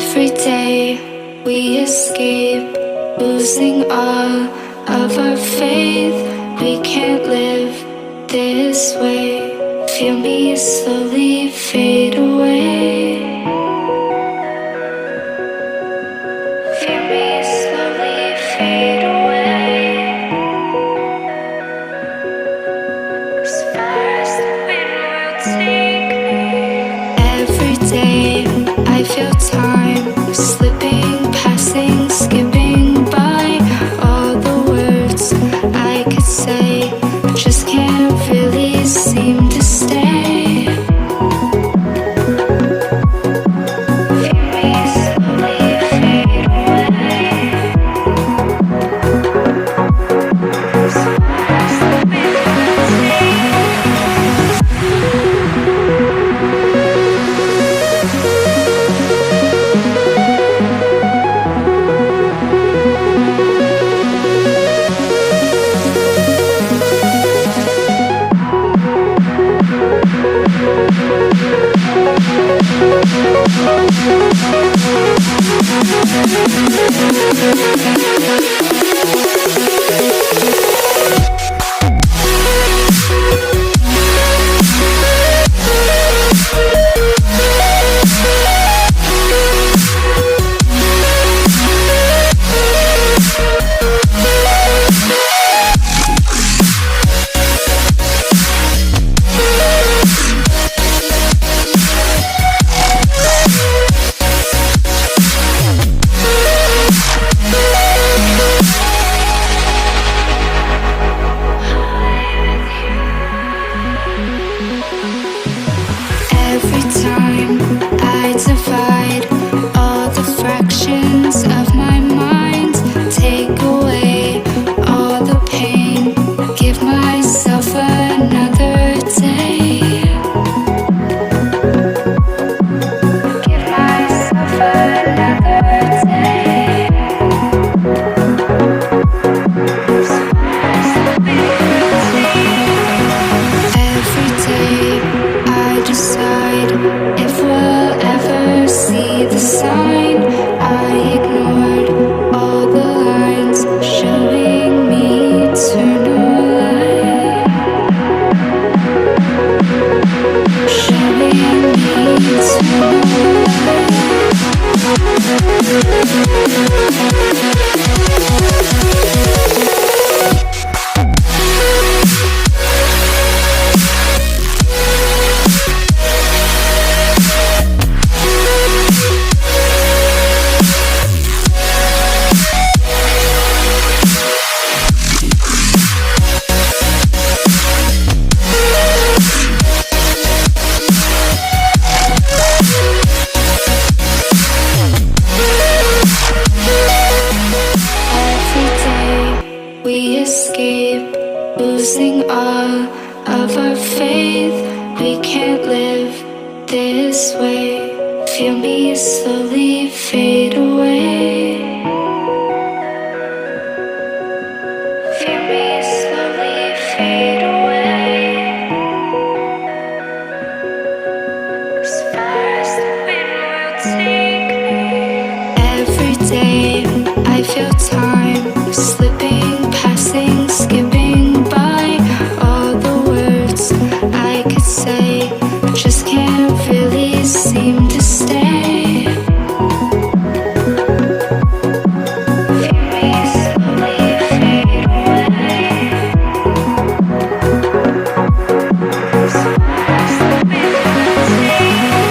Every day we escape, losing all of our faith. We can't live this way. Feel me slowly fade away. Feel me slowly fade away. As far as the wind will take me. Every day I feel time slipping, passing, skipping by. All the words I could say just can't really seem to stay. Feel me slowly fade away. As far as the wind will take me. Every time I divide all the fractions of my mind, take away all the pain, give myself another day. Give myself another day. As far as the wind will take me. Every day I decide if we'll ever see the sign. I ignored all the lines showing me eternal light. Showing me eternal we escape, losing all of our faith. We can't live this way. Feel me slowly fade away. Feel me slowly fade away. As far as the wind will take me. Every day I feel time slipping, passing, skipping by. All the words I could say just can't really seem to stay. Feel me slowly fade away. As far as the wind will take me.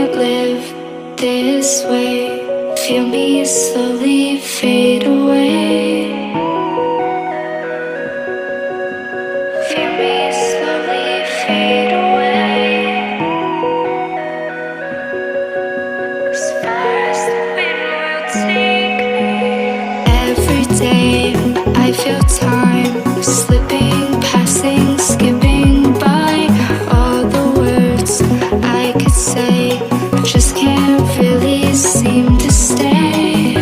can't live this way. Feel me slowly fade away. Feel me slowly fade away. As far as the wind will take me. Every day I feel time slipping, passing, skipping by. All the words I could say just can't really seem to stay.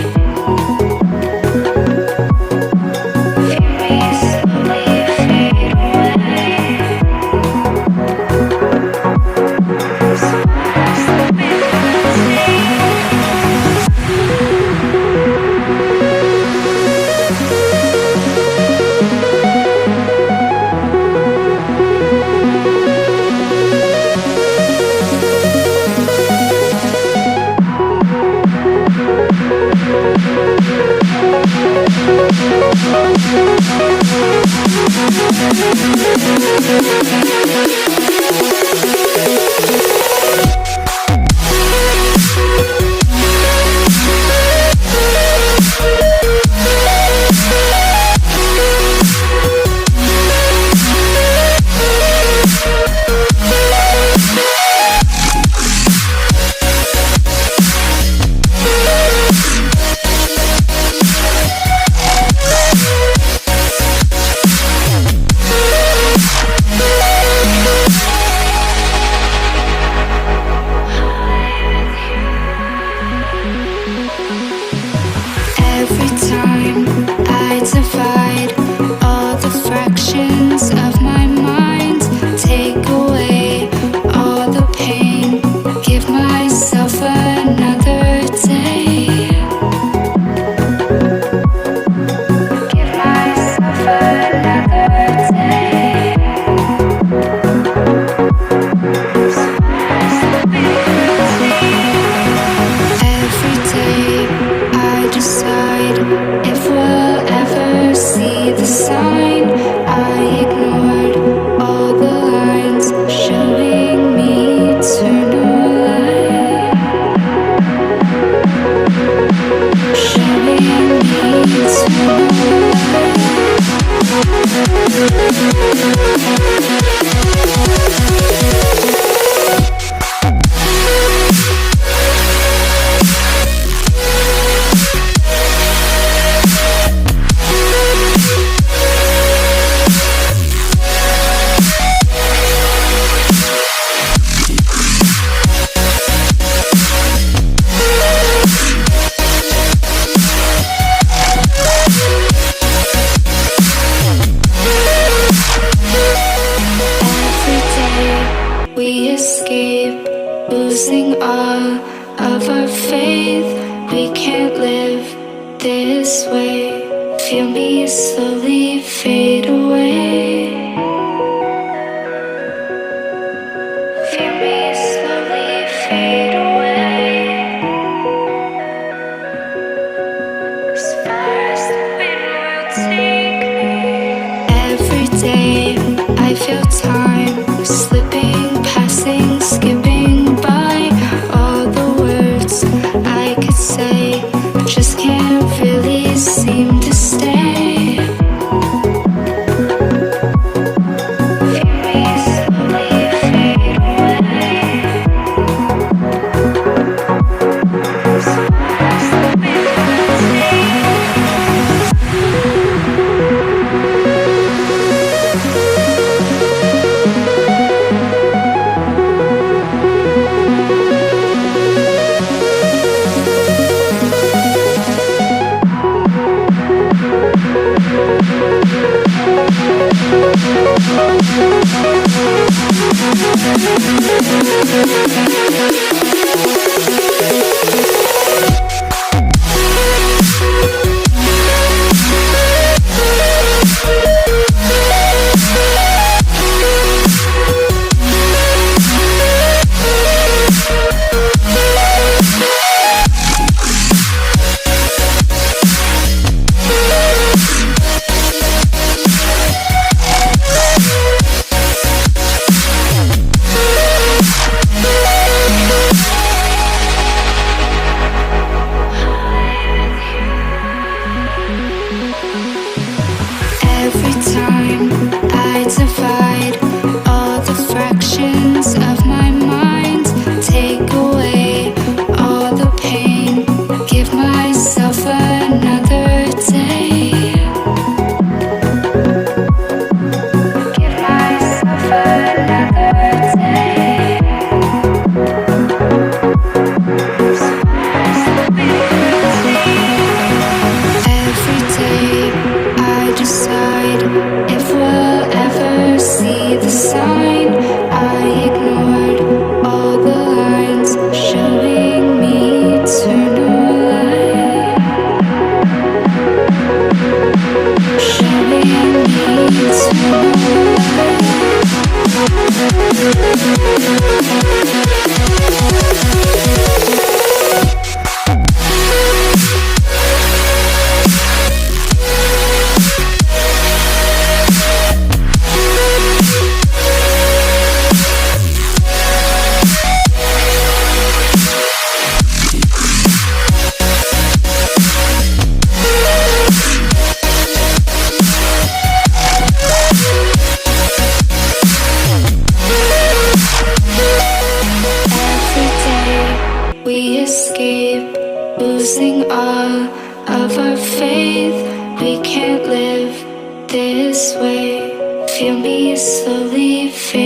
Feel me slowly fade away. As far as the wind will take me. Every time I divide all the fractions of my mind, take away all the pain, give myself another day. Give myself another day. As far as the wind will take me. Every day I decide if we'll ever see the sign. I ignored all the lines showing me eternal light. Showing me eternal we escape, losing all of our faith. We can't live this way. Feel me slowly fade away. Feel me slowly fade away. As far as the wind will take me. Every day I feel time slipping, passing, skipping by. All the words I could say just can't really seem to stay. Feel me slowly fade away.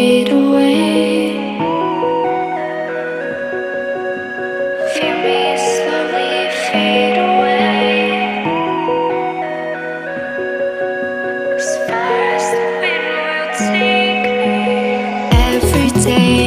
fade away. Feel me slowly fade away. As far as the wind will take me. Every day